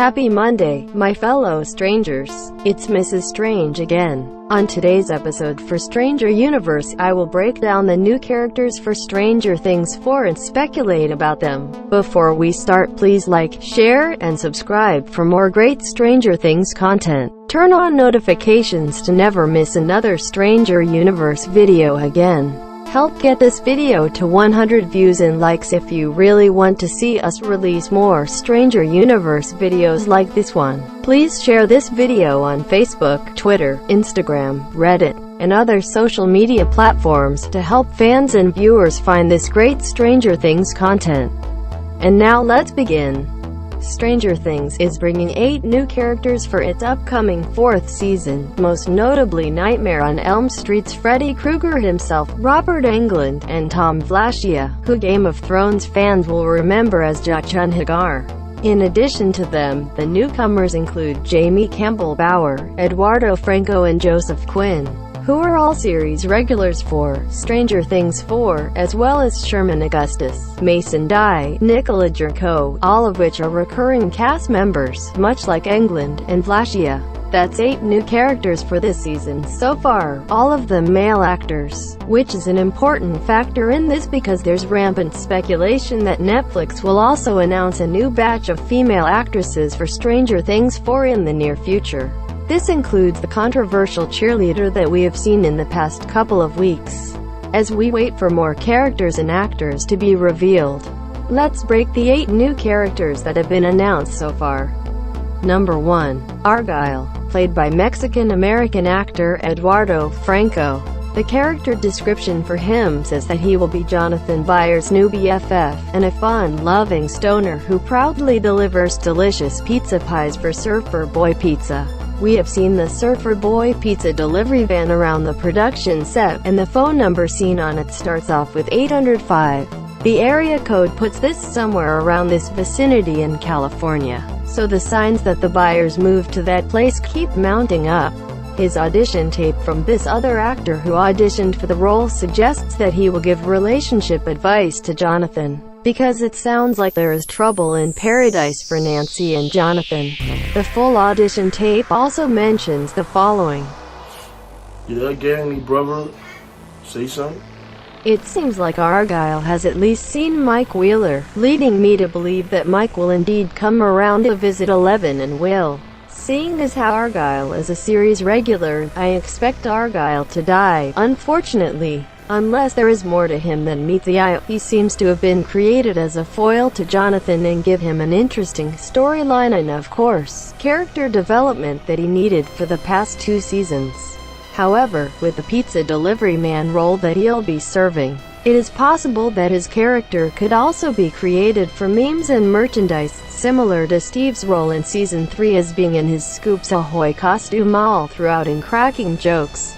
Happy Monday, my fellow strangers. It's Mrs. Strange again. On today's episode for Stranger Universe, I will break down the new characters for Stranger Things 4 and speculate about them. Before we start, please like, share, and subscribe for more great Stranger Things content. Turn on notifications to never miss another Stranger Universe video again. Help get this video to 100 views and likes if you really want to see us release more Stranger Universe videos like this one. Please share this video on Facebook, Twitter, Instagram, Reddit, and other social media platforms to help fans and viewers find this great Stranger Things content. And now let's begin. Stranger Things is bringing 8 new characters for its upcoming 4th season, most notably Nightmare on Elm Street's Freddy Krueger himself, Robert Englund, and Tom Flascia, who Game of Thrones fans will remember as Jaqen Hagar. In addition to them, the newcomers include Jamie Campbell Bower, Eduardo Franco and Joseph Quinn, who are all series regulars for Stranger Things 4, as well as Sherman Augustus, Mason Dye, Nicola Jerko, all of which are recurring cast members, much like Englund and Flascia. That's 8 new characters for this season so far, all of them male actors, which is an important factor in this because there's rampant speculation that Netflix will also announce a new batch of female actresses for Stranger Things 4 in the near future. This includes the controversial cheerleader that we have seen in the past couple of weeks. As we wait for more characters and actors to be revealed, let's break the 8 new characters that have been announced so far. Number 1. Argyle, played by Mexican-American actor Eduardo Franco. The character description for him says that he will be Jonathan Byers' new BFF, and a fun-loving stoner who proudly delivers delicious pizza pies for Surfer Boy Pizza. We have seen the Surfer Boy Pizza delivery van around the production set, and the phone number seen on it starts off with 805. The area code puts this somewhere around this vicinity in California, so the signs that the Byers moved to that place keep mounting up. His audition tape from this other actor who auditioned for the role suggests that he will give relationship advice to Jonathan, because it sounds like there is trouble in paradise for Nancy and Jonathan. The full audition tape also mentions the following. Did that gang brother say something? It seems like Argyle has at least seen Mike Wheeler, leading me to believe that Mike will indeed come around to visit Eleven and Will. Seeing as how Argyle is a series regular, I expect Argyle to die, unfortunately. Unless there is more to him than meets the eye. He seems to have been created as a foil to Jonathan and give him an interesting storyline and, of course, character development that he needed for the past 2 seasons. However, with the pizza delivery man role that he'll be serving, it is possible that his character could also be created for memes and merchandise, similar to Steve's role in Season 3 as being in his Scoops Ahoy costume all throughout and cracking jokes.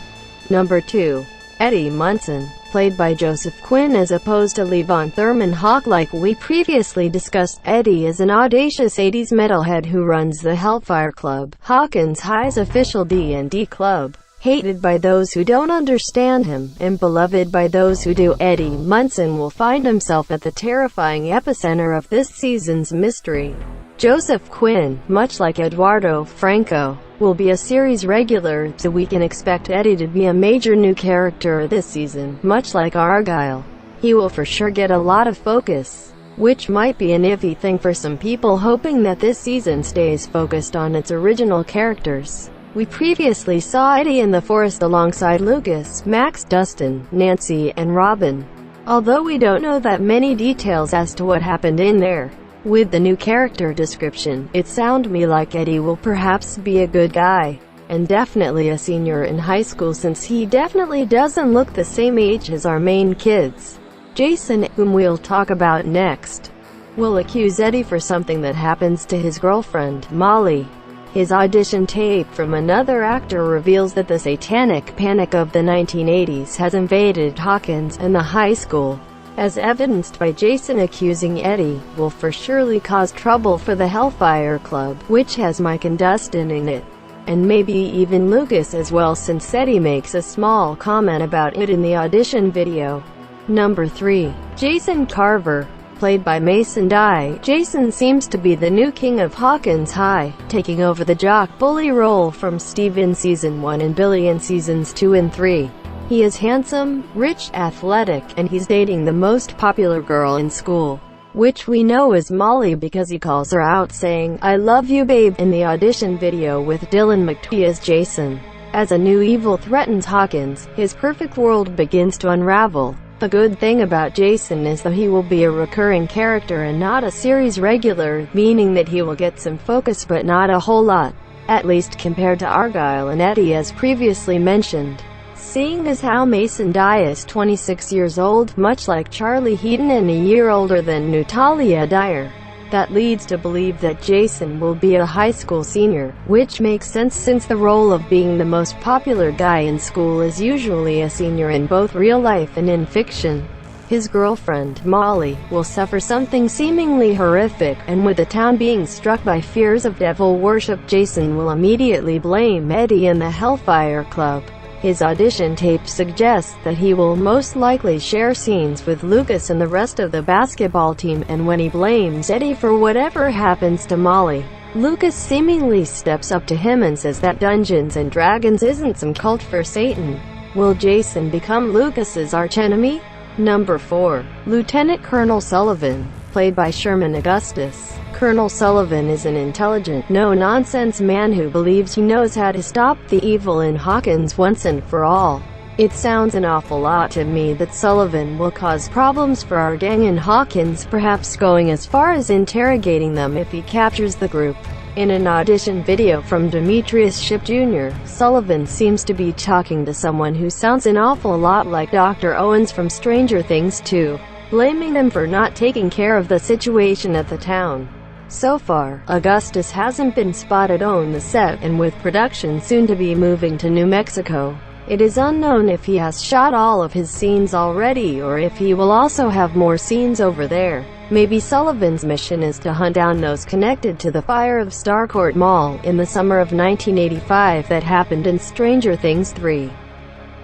Number 2. Eddie Munson, played by Joseph Quinn as opposed to Levon Thurman Hawk. Like we previously discussed, Eddie is an audacious 80s metalhead who runs the Hellfire Club, Hawkins High's official D&D club. Hated by those who don't understand him, and beloved by those who do, Eddie Munson will find himself at the terrifying epicenter of this season's mystery. Joseph Quinn, much like Eduardo Franco, will be a series regular, so we can expect Eddie to be a major new character this season. Much like Argyle, he will for sure get a lot of focus, which might be an iffy thing for some people hoping that this season stays focused on its original characters. We previously saw Eddie in the forest alongside Lucas, Max, Dustin, Nancy, and Robin, although we don't know that many details as to what happened in there. With the new character description, it sounds me like Eddie will perhaps be a good guy, and definitely a senior in high school since he definitely doesn't look the same age as our main kids. Jason, whom we'll talk about next, will accuse Eddie for something that happens to his girlfriend, Molly. His audition tape from another actor reveals that the satanic panic of the 1980s has invaded Hawkins and the high school, as evidenced by Jason accusing Eddie, will for surely cause trouble for the Hellfire Club, which has Mike and Dustin in it, and maybe even Lucas as well, since Eddie makes a small comment about it in the audition video. Number 3. Jason Carver, played by Mason Dye. Jason seems to be the new king of Hawkins High, taking over the jock bully role from Steve in Season 1 and Billy in Seasons 2 and 3. He is handsome, rich, athletic, and he's dating the most popular girl in school, which we know is Molly because he calls her out saying, "I love you babe," in the audition video with Dylan McTwee as Jason. As a new evil threatens Hawkins, his perfect world begins to unravel. The good thing about Jason is that he will be a recurring character and not a series regular, meaning that he will get some focus but not a whole lot, at least compared to Argyle and Eddie as previously mentioned. Seeing as how Mason Dye is 26 years old, much like Charlie Heaton and a year older than Natalia Dyer, that leads to believe that Jason will be a high school senior, which makes sense since the role of being the most popular guy in school is usually a senior in both real life and in fiction. His girlfriend, Molly, will suffer something seemingly horrific, and with the town being struck by fears of devil worship, Jason will immediately blame Eddie and the Hellfire Club. His audition tape suggests that he will most likely share scenes with Lucas and the rest of the basketball team, and when he blames Eddie for whatever happens to Molly, Lucas seemingly steps up to him and says that Dungeons and Dragons isn't some cult for Satan. Will Jason become Lucas's archenemy? Number 4. Lieutenant Colonel Sullivan, played by Sherman Augustus. Colonel Sullivan is an intelligent, no-nonsense man who believes he knows how to stop the evil in Hawkins once and for all. It sounds an awful lot to me that Sullivan will cause problems for our gang in Hawkins, perhaps going as far as interrogating them if he captures the group. In an audition video from Dimitri Ship Jr., Sullivan seems to be talking to someone who sounds an awful lot like Dr. Owens from Stranger Things 2, blaming them for not taking care of the situation at the town. So far, Augustus hasn't been spotted on the set, and with production soon to be moving to New Mexico, it is unknown if he has shot all of his scenes already or if he will also have more scenes over there. Maybe Sullivan's mission is to hunt down those connected to the fire of Starcourt Mall in the summer of 1985 that happened in Stranger Things 3.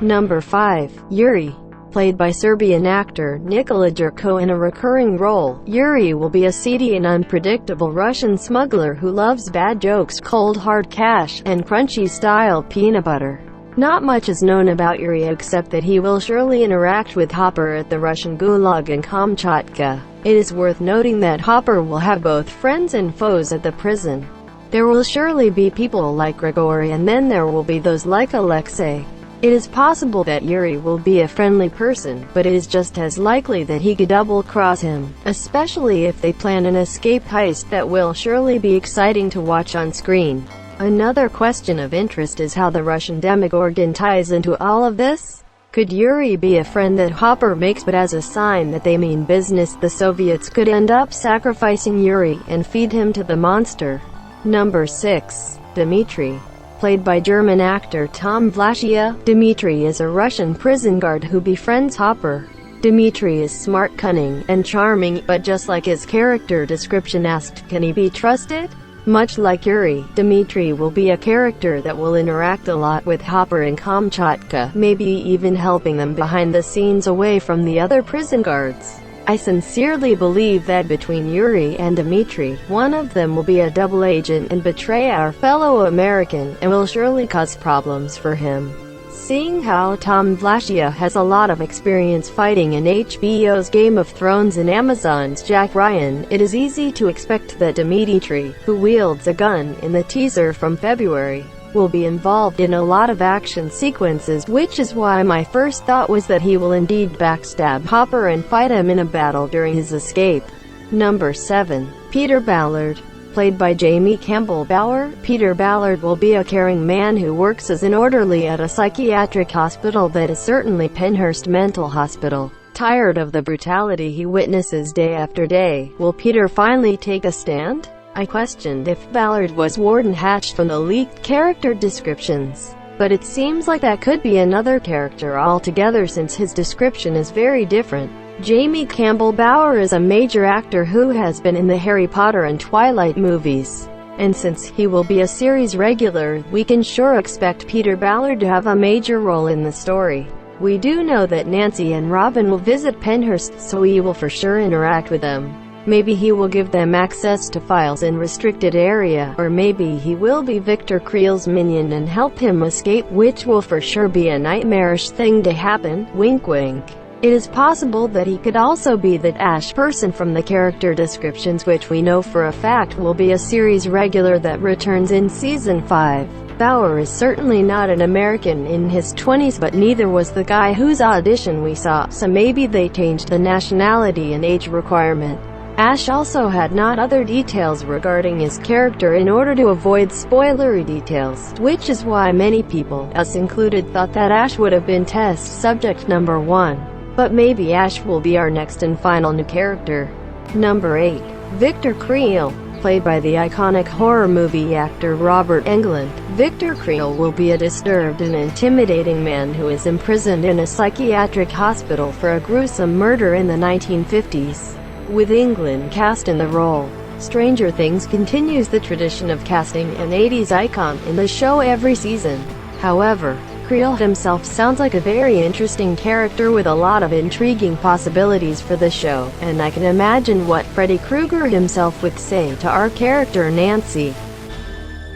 Number 5. Yuri, played by Serbian actor Nikola Jerko in a recurring role. Yuri will be a seedy and unpredictable Russian smuggler who loves bad jokes, cold hard cash, and crunchy-style peanut butter. Not much is known about Yuri except that he will surely interact with Hopper at the Russian Gulag in Kamchatka. It is worth noting that Hopper will have both friends and foes at the prison. There will surely be people like Grigory, and then there will be those like Alexei. It is possible that Yuri will be a friendly person, but it is just as likely that he could double-cross him, especially if they plan an escape heist that will surely be exciting to watch on screen. Another question of interest is how the Russian Demogorgon ties into all of this. Could Yuri be a friend that Hopper makes, but as a sign that they mean business, the Soviets could end up sacrificing Yuri and feed him to the monster? Number 6. Dimitri, played by German actor Tom Vlachia. Dimitri is a Russian prison guard who befriends Hopper. Dimitri is smart, cunning, and charming, but just like his character description asked, can he be trusted? Much like Yuri, Dimitri will be a character that will interact a lot with Hopper and Kamchatka, maybe even helping them behind the scenes away from the other prison guards. I sincerely believe that between Yuri and Dimitri, one of them will be a double agent and betray our fellow American, and will surely cause problems for him. Seeing how Tom Vlachia has a lot of experience fighting in HBO's Game of Thrones and Amazon's Jack Ryan, it is easy to expect that Dimitri, who wields a gun in the teaser from February, will be involved in a lot of action sequences, which is why my first thought was that he will indeed backstab Hopper and fight him in a battle during his escape. Number 7. Peter Ballard, played by Jamie Campbell Bower. Peter Ballard will be a caring man who works as an orderly at a psychiatric hospital that is certainly Penhurst Mental Hospital. Tired of the brutality he witnesses day after day, will Peter finally take a stand? I questioned if Ballard was Warden Hatch from the leaked character descriptions, but it seems like that could be another character altogether since his description is very different. Jamie Campbell Bower is a major actor who has been in the Harry Potter and Twilight movies, and since he will be a series regular, we can sure expect Peter Ballard to have a major role in the story. We do know that Nancy and Robin will visit Penhurst, so he will for sure interact with them. Maybe he will give them access to files in restricted area, or maybe he will be Victor Creel's minion and help him escape, which will for sure be a nightmarish thing to happen. Wink wink. It is possible that he could also be that Ash person from the character descriptions, which we know for a fact will be a series regular that returns in Season 5. Bauer is certainly not an American in his 20s, but neither was the guy whose audition we saw, so maybe they changed the nationality and age requirement. Ash also had not other details regarding his character in order to avoid spoilery details, which is why many people, us included, thought that Ash would have been test subject number 1. But maybe Ash will be our next and final new character. Number 8. Victor Creel. Played by the iconic horror movie actor Robert Englund, Victor Creel will be a disturbed and intimidating man who is imprisoned in a psychiatric hospital for a gruesome murder in the 1950s. With Englund cast in the role, Stranger Things continues the tradition of casting an 80s icon in the show every season. However, Creel himself sounds like a very interesting character with a lot of intriguing possibilities for the show, and I can imagine what Freddy Krueger himself would say to our character Nancy.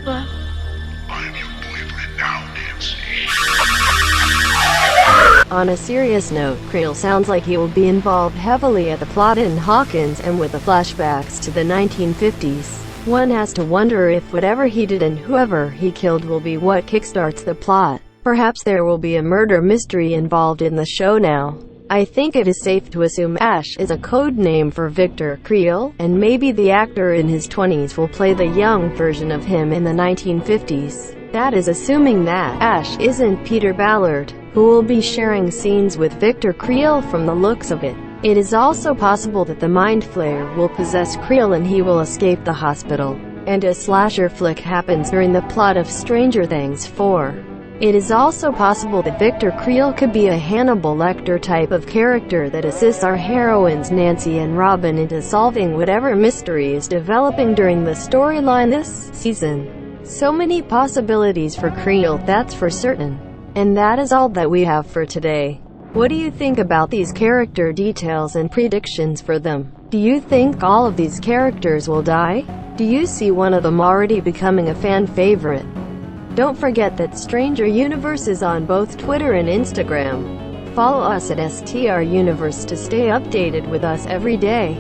I'm your boyfriend now, Nancy. On a serious note, Creel sounds like he will be involved heavily at the plot in Hawkins, and with the flashbacks to the 1950s. One has to wonder if whatever he did and whoever he killed will be what kickstarts the plot. Perhaps there will be a murder mystery involved in the show now. I think it is safe to assume Ash is a code name for Victor Creel, and maybe the actor in his 20s will play the young version of him in the 1950s. That is assuming that Ash isn't Peter Ballard, who will be sharing scenes with Victor Creel from the looks of it. It is also possible that the Mind Flayer will possess Creel and he will escape the hospital, and a slasher flick happens during the plot of Stranger Things 4. It is also possible that Victor Creel could be a Hannibal Lecter type of character that assists our heroines Nancy and Robin into solving whatever mystery is developing during the storyline this season. So many possibilities for Creel, that's for certain. And that is all that we have for today. What do you think about these character details and predictions for them? Do you think all of these characters will die? Do you see one of them already becoming a fan favorite? Don't forget that Stranger Universe is on both Twitter and Instagram. Follow us at STR Universe to stay updated with us every day.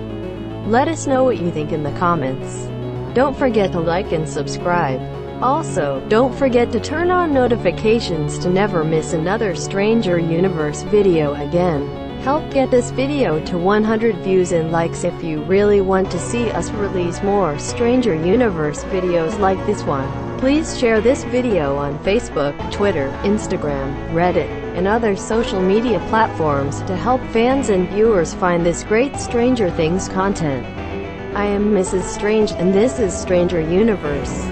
Let us know what you think in the comments. Don't forget to like and subscribe. Also, don't forget to turn on notifications to never miss another Stranger Universe video again. Help get this video to 100 views and likes if you really want to see us release more Stranger Universe videos like this one. Please share this video on Facebook, Twitter, Instagram, Reddit, and other social media platforms to help fans and viewers find this great Stranger Things content. I am Mrs. Strange, and this is Stranger Universe.